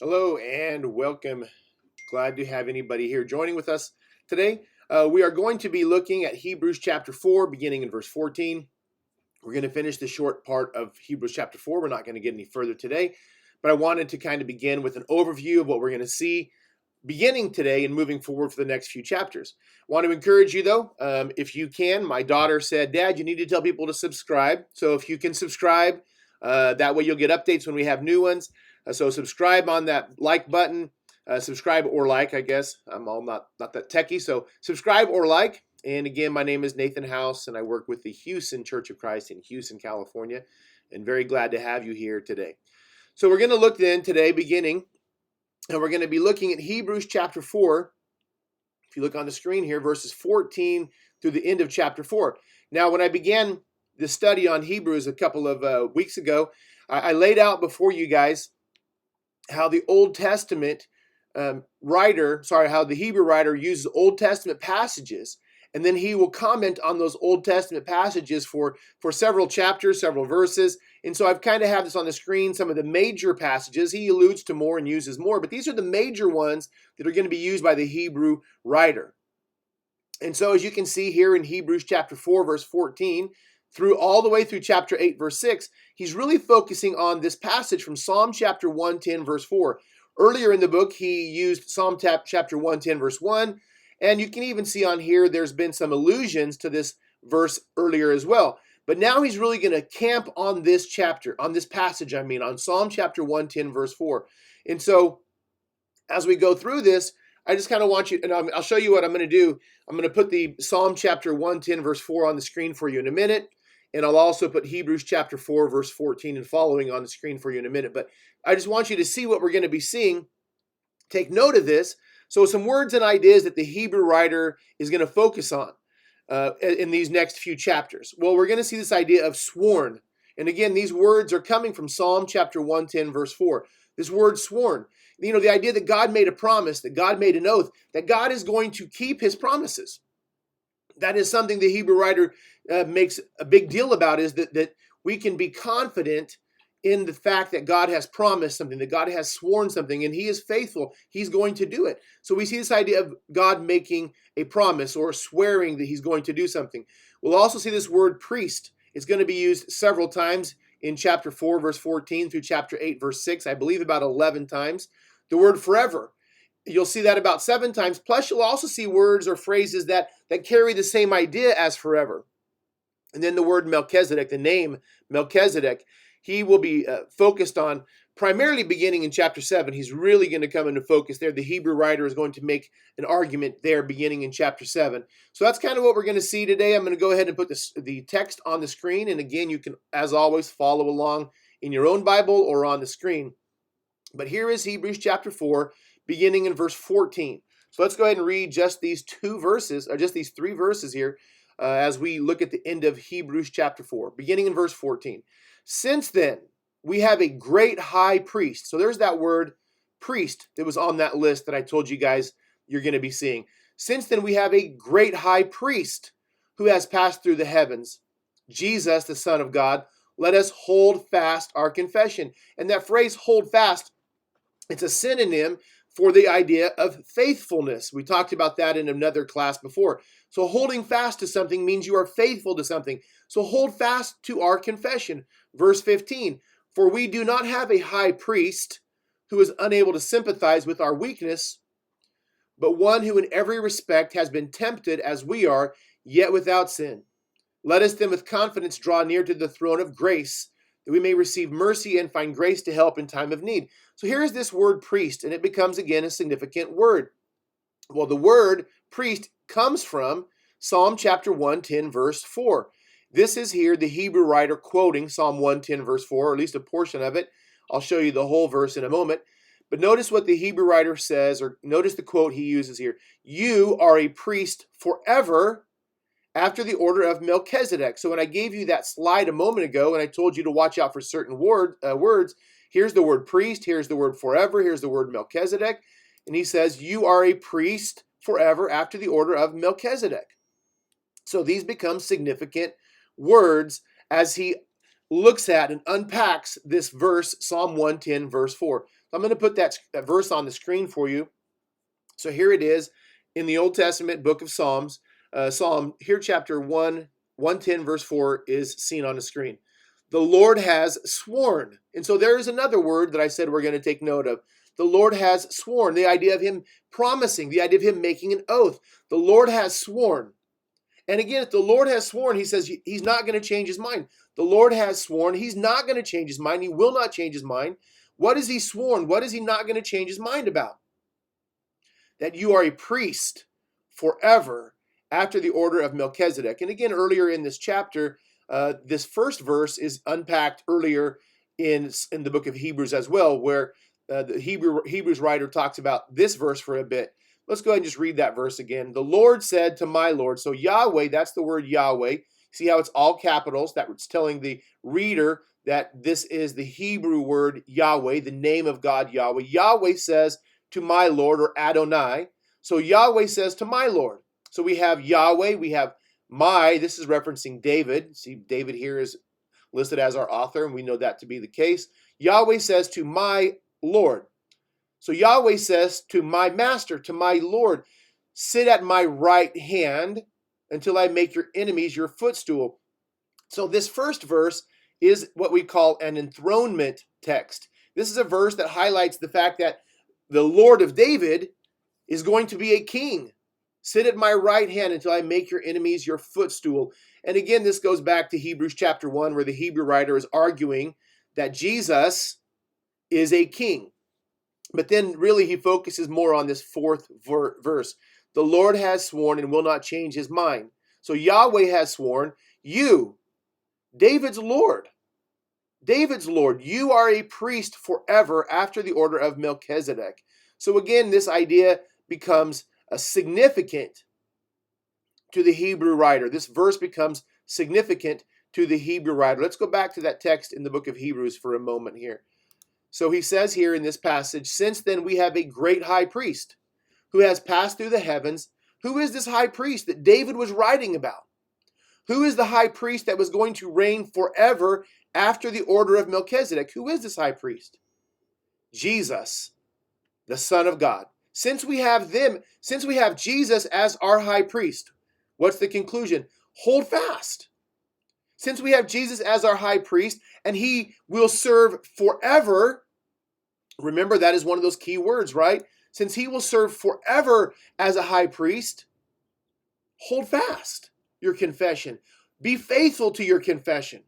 Hello and welcome. Glad to have anybody here joining with us today. We are going to be looking at Hebrews chapter 4, beginning in verse 14. We're going to finish the short part of Hebrews chapter 4. We're not going to get any further today, but I wanted to kind of begin with an overview of what we're going to see beginning today and moving forward for the next few chapters. I want to encourage you though, if you can. My daughter said, Dad, you need to tell people to subscribe. So if you can subscribe, that way you'll get updates when we have new ones. So subscribe on that like button. Subscribe or like, I guess. I'm all not that techie. So subscribe or like. And again, my name is Nathan House, and I work with the Houston Church of Christ in Houston, California. And very glad to have you here today. So we're going to look then today, beginning, and we're going to be looking at Hebrews chapter 4. If you look on the screen here, verses 14 through the end of chapter 4. Now, when I began the study on Hebrews a couple of weeks ago, I laid out before you guys how the Old Testament how the Hebrew writer uses Old Testament passages, and then he will comment on those Old Testament passages for several chapters, several verses. And so I've kind of have this on the screen, some of the major passages. He alludes to more and uses more, but these are the major ones that are going to be used by the Hebrew writer. And so as you can see here in Hebrews chapter 4, verse 14, through all the way through chapter 8, verse 6, he's really focusing on this passage from Psalm chapter 110, verse 4. Earlier in the book, he used Psalm chapter 110, verse 1, and you can even see on here there's been some allusions to this verse earlier as well. But now he's really going to camp on this chapter, on this passage, on Psalm chapter 110, verse 4. And so as we go through this, I just kind of want you, and I'll show you what I'm going to do. I'm going to put the Psalm chapter 110, verse 4 on the screen for you in a minute. And I'll also put Hebrews chapter 4, verse 14 and following on the screen for you in a minute. But I just want you to see what we're going to be seeing. Take note of this. So some words and ideas that the Hebrew writer is going to focus on in these next few chapters. Well, we're going to see this idea of sworn. And again, these words are coming from Psalm chapter 110, verse 4. This word sworn. You know, the idea that God made a promise, that God made an oath, that God is going to keep his promises. That is something the Hebrew writer makes a big deal about, is that we can be confident in the fact that God has promised something, that God has sworn something, and he is faithful. He's going to do it. So we see this idea of God making a promise or swearing that he's going to do something. We'll also see this word priest. It's going to be used several times in chapter 4, verse 14 through chapter 8, verse 6, I believe about 11 times. The word forever, you'll see that about 7 times. Plus, you'll also see words or phrases that carry the same idea as forever. And then the word Melchizedek, the name Melchizedek, he will be focused on primarily beginning in chapter 7. He's really going to come into focus there. The Hebrew writer is going to make an argument there beginning in chapter 7. So that's kind of what we're going to see today. I'm going to go ahead and put the text on the screen. And again, you can, as always, follow along in your own Bible or on the screen. But here is Hebrews chapter 4, beginning in verse 14. So let's go ahead and read just these 2 verses, or just these 3 verses here, as we look at the end of Hebrews chapter 4, beginning in verse 14. Since then, we have a great high priest. So there's that word priest that was on that list that I told you guys you're going to be seeing. Since then, we have a great high priest who has passed through the heavens, Jesus, the Son of God. Let us hold fast our confession. And that phrase, hold fast, it's a synonym for the idea of faithfulness. We talked about that in another class before. So holding fast to something means you are faithful to something. So hold fast to our confession. Verse 15, for we do not have a high priest who is unable to sympathize with our weakness, but one who in every respect has been tempted as we are, yet without sin. Let us then with confidence draw near to the throne of grace, that we may receive mercy and find grace to help in time of need. So here is this word priest, and it becomes again a significant word. Well, the word priest comes from Psalm chapter 110, verse 4. This is here the Hebrew writer quoting Psalm 110, verse 4, or at least a portion of it. I'll show you the whole verse in a moment. But notice what the Hebrew writer says, or notice the quote he uses here. You are a priest forever, after the order of Melchizedek. So when I gave you that slide a moment ago and I told you to watch out for certain words, here's the word priest, here's the word forever, here's the word Melchizedek. And he says, you are a priest forever after the order of Melchizedek. So these become significant words as he looks at and unpacks this verse, Psalm 110, verse 4. So I'm going to put that verse on the screen for you. So here it is in the Old Testament book of Psalms. Here chapter 110, verse 4 is seen on the screen. The Lord has sworn. And so there is another word that I said we're going to take note of. The Lord has sworn. The idea of him promising, the idea of him making an oath. The Lord has sworn. And again, if the Lord has sworn, he says he's not going to change his mind. The Lord has sworn. He's not going to change his mind. He will not change his mind. What has he sworn? What is he not going to change his mind about? That you are a priest forever after the order of Melchizedek. And again, earlier in this chapter, this first verse is unpacked earlier in the book of Hebrews as well, where the Hebrews writer talks about this verse for a bit. Let's go ahead and just read that verse again. The Lord said to my Lord. So Yahweh, that's the word Yahweh. See how it's all capitals? That's telling the reader that this is the Hebrew word Yahweh, the name of God Yahweh. Yahweh says to my Lord, or Adonai. So Yahweh says to my Lord. So we have Yahweh, we have my. This is referencing David. See, David here is listed as our author, and we know that to be the case. Yahweh says to my Lord. So Yahweh says to my master, to my Lord, sit at my right hand until I make your enemies your footstool. So this first verse is what we call an enthronement text. This is a verse that highlights the fact that the Lord of David is going to be a king. Sit at my right hand until I make your enemies your footstool. And again, this goes back to Hebrews chapter 1, where the Hebrew writer is arguing that Jesus is a king. But then really he focuses more on this fourth verse. The Lord has sworn and will not change his mind. So Yahweh has sworn, you, David's Lord, you are a priest forever after the order of Melchizedek. So again, this idea becomes significant to the Hebrew writer. This verse becomes significant to the Hebrew writer. Let's go back to that text in the book of Hebrews for a moment here. So he says here in this passage, since then we have a great high priest who has passed through the heavens. Who is this high priest that David was writing about? Who is the high priest that was going to reign forever after the order of Melchizedek? Who is this high priest? Jesus, the Son of God. Since we have Jesus as our high priest, what's the conclusion? Hold fast. Since we have Jesus as our high priest and he will serve forever, remember that is one of those key words, right? Since he will serve forever as a high priest, hold fast your confession. Be faithful to your confession.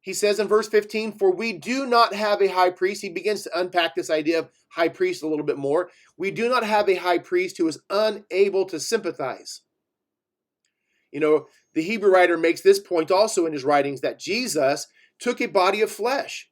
He says in verse 15, for we do not have a high priest. He begins to unpack this idea of high priest a little bit more. We do not have a high priest who is unable to sympathize. You know, the Hebrew writer makes this point also in his writings, that Jesus took a body of flesh.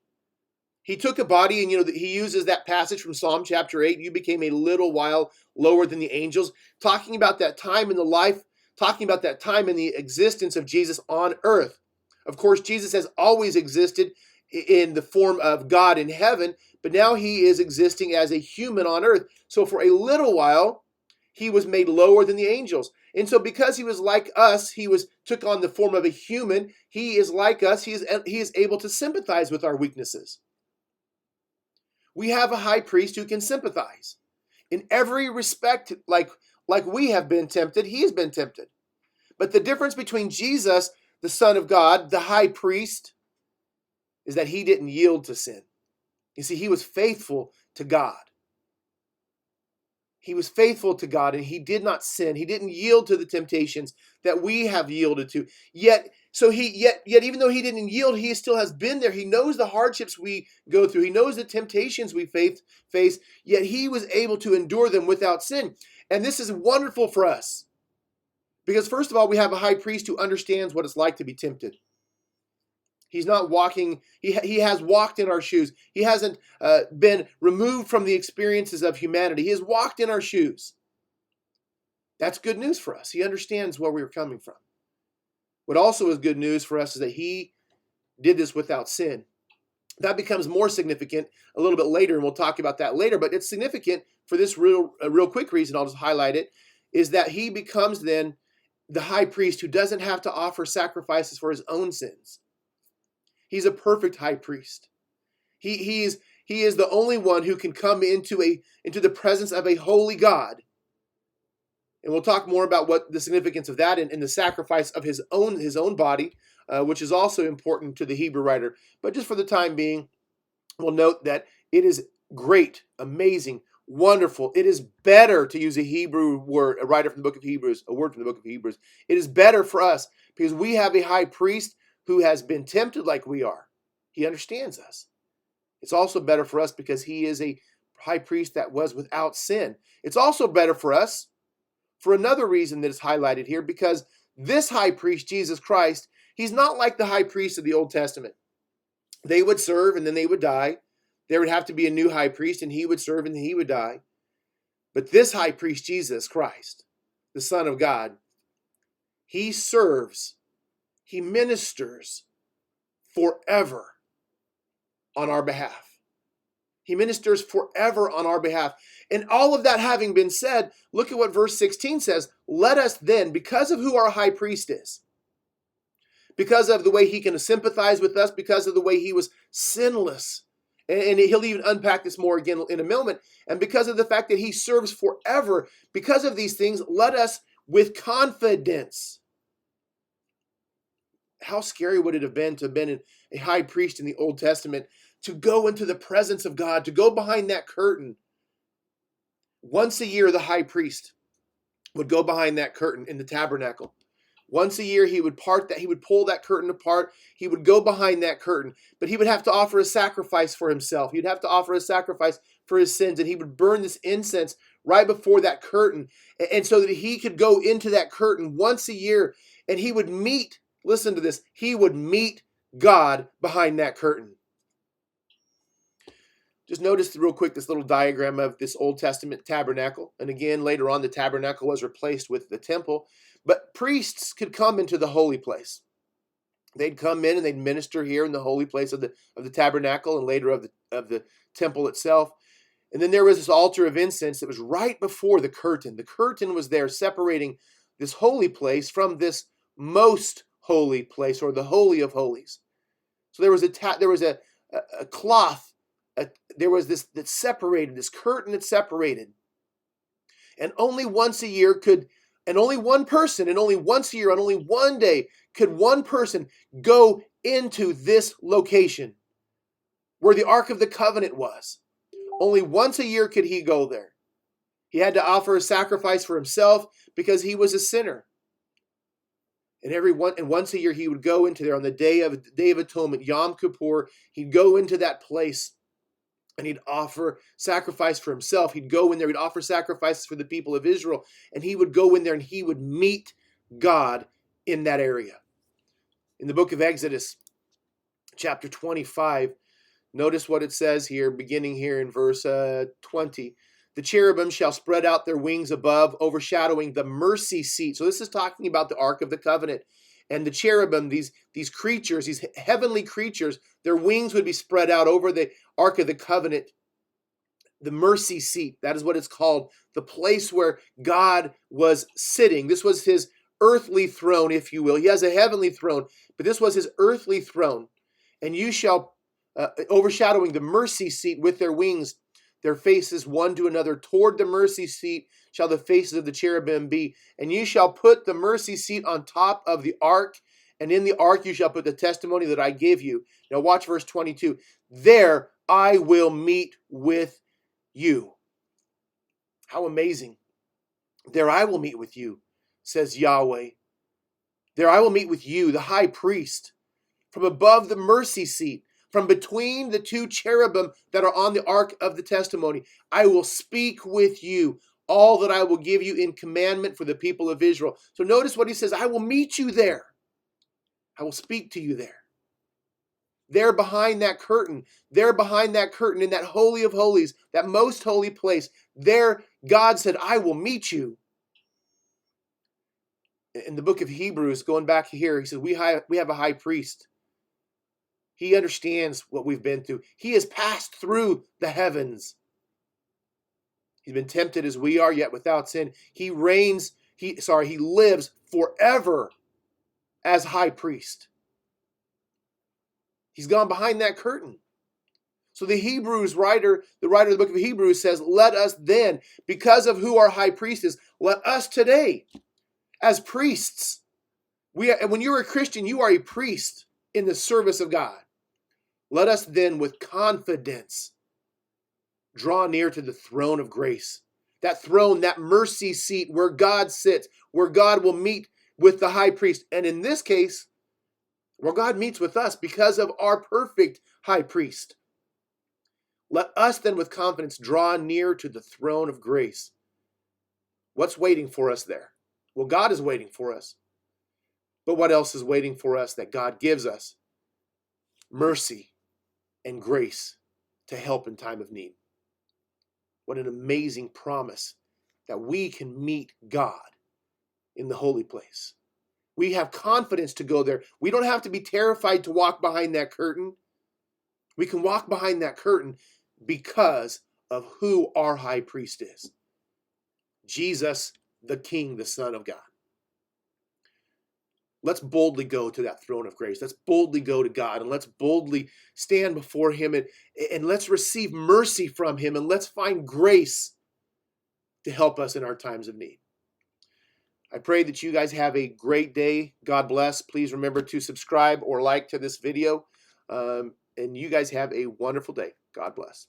He took a body, and he uses that passage from Psalm chapter 8, you became a little while lower than the angels, talking about that time in the life, talking about that time in the existence of Jesus on earth. Of course, Jesus has always existed in the form of God in heaven, but now he is existing as a human on earth. So for a little while, he was made lower than the angels. And so because he was like us, took on the form of a human, he is like us, he is able to sympathize with our weaknesses. We have a high priest who can sympathize. In every respect, like we have been tempted, he has been tempted. But the difference between Jesus, the Son of God, the high priest, is that he didn't yield to sin. You see, he was faithful to God. He was faithful to God and he did not sin. He didn't yield to the temptations that we have yielded to. Yet even though he didn't yield, he still has been there. He knows the hardships we go through. He knows the temptations we face, yet he was able to endure them without sin. And this is wonderful for us. Because first of all, we have a high priest who understands what it's like to be tempted. He's not walking, he has walked in our shoes. He hasn't been removed from the experiences of humanity. He has walked in our shoes. That's good news for us. He understands where we're coming from. What also is good news for us is that he did this without sin. That becomes more significant a little bit later, and we'll talk about that later, but it's significant for this real quick reason, I'll just highlight it, is that he becomes then the high priest who doesn't have to offer sacrifices for his own sins. He's a perfect high priest. He is the only one who can come into the presence of a holy God. And we'll talk more about what the significance of that and the sacrifice of his own body, which is also important to the Hebrew writer. But just for the time being, we'll note that it is great, amazing, wonderful. It is better, to use a Hebrew word, a writer from the book of Hebrews, a word from the book of Hebrews. It is better for us because we have a high priest who has been tempted like we are. He understands us. It's also better for us because he is a high priest that was without sin. It's also better for us for another reason that is highlighted here, because this high priest, Jesus Christ, he's not like the high priest of the Old Testament. They would serve and then they would die. There would have to be a new high priest and he would serve and he would die. But this high priest, Jesus Christ, the Son of God, he serves, he ministers forever on our behalf. He ministers forever on our behalf. And all of that having been said, look at what verse 16 says. Let us then, because of who our high priest is, because of the way he can sympathize with us, because of the way he was sinless, and he'll even unpack this more again in a moment, and because of the fact that he serves forever, because of these things, let us with confidence. How scary would it have been to have been a high priest in the Old Testament, to go into the presence of God, to go behind that curtain. Once a year, the high priest would go behind that curtain in the tabernacle. Once a year, he would pull that curtain apart. He would go behind that curtain, but he would have to offer a sacrifice for himself. He'd have to offer a sacrifice for his sins, and he would burn this incense right before that curtain, and so that he could go into that curtain once a year, and he would meet, listen to this, he would meet God behind that curtain. Just notice real quick this little diagram of this Old Testament tabernacle. And again, later on, the tabernacle was replaced with the temple. But priests could come into the holy place. They'd come in and they'd minister here in the holy place of the tabernacle and later of the temple itself. And then there was this altar of incense that was right before the curtain. The curtain was there separating this holy place from this most holy place, or the Holy of Holies. So there was a cloth. There was this that separated, this curtain that separated. And only once a year and only one person, and only once a year, on only one day, could one person go into this location where the Ark of the Covenant was. Only once a year could he go there. He had to offer a sacrifice for himself because he was a sinner. And once a year he would go into there on the Day of Atonement, Yom Kippur. He'd go into that place. And he'd offer sacrifice for himself. He'd go in there, he'd offer sacrifices for the people of Israel. And he would go in there and he would meet God in that area. In the book of Exodus, chapter 25, notice what it says here, beginning here in verse 20. The cherubim shall spread out their wings above, overshadowing the mercy seat. So this is talking about the Ark of the Covenant. And the cherubim, these creatures, these heavenly creatures, their wings would be spread out over the Ark of the Covenant, the mercy seat. That is what it's called, the place where God was sitting. This was his earthly throne, if you will. He has a heavenly throne, but this was his earthly throne. And you shall, overshadowing the mercy seat with their wings, their faces one to another, toward the mercy seat shall the faces of the cherubim be. And you shall put the mercy seat on top of the ark, and in the ark you shall put the testimony that I give you. Now watch verse 22. There I will meet with you. How amazing. There I will meet with you, says Yahweh. There I will meet with you, the high priest, from above the mercy seat, from between the two cherubim that are on the ark of the testimony. I will speak with you all that I will give you in commandment for the people of Israel. So notice what he says, I will meet you there. I will speak to you there. There behind that curtain, in that holy of holies, that most holy place, there God said, I will meet you. In the book of Hebrews, going back here, he said, we have a high priest. He understands what we've been through. He has passed through the heavens. He's been tempted as we are, yet without sin. He reigns He lives forever as high priest. He's gone behind that curtain. So the writer of the book of Hebrews says, let us then, because of who our high priest is, let us today, as priests, when you're a Christian, you are a priest in the service of God. Let us then with confidence draw near to the throne of grace. That throne, that mercy seat where God sits, where God will meet with the high priest. And in this case, where God meets with us because of our perfect high priest. Let us then with confidence draw near to the throne of grace. What's waiting for us there? Well, God is waiting for us. But what else is waiting for us that God gives us? Mercy and grace to help in time of need. What an amazing promise that we can meet God in the holy place. We have confidence to go there. We don't have to be terrified to walk behind that curtain. We can walk behind that curtain because of who our high priest is. Jesus, the King, the Son of God. Let's boldly go to that throne of grace. Let's boldly go to God, and let's boldly stand before him, and let's receive mercy from him, and let's find grace to help us in our times of need. I pray that you guys have a great day. God bless. Please remember to subscribe or like to this video. And you guys have a wonderful day. God bless.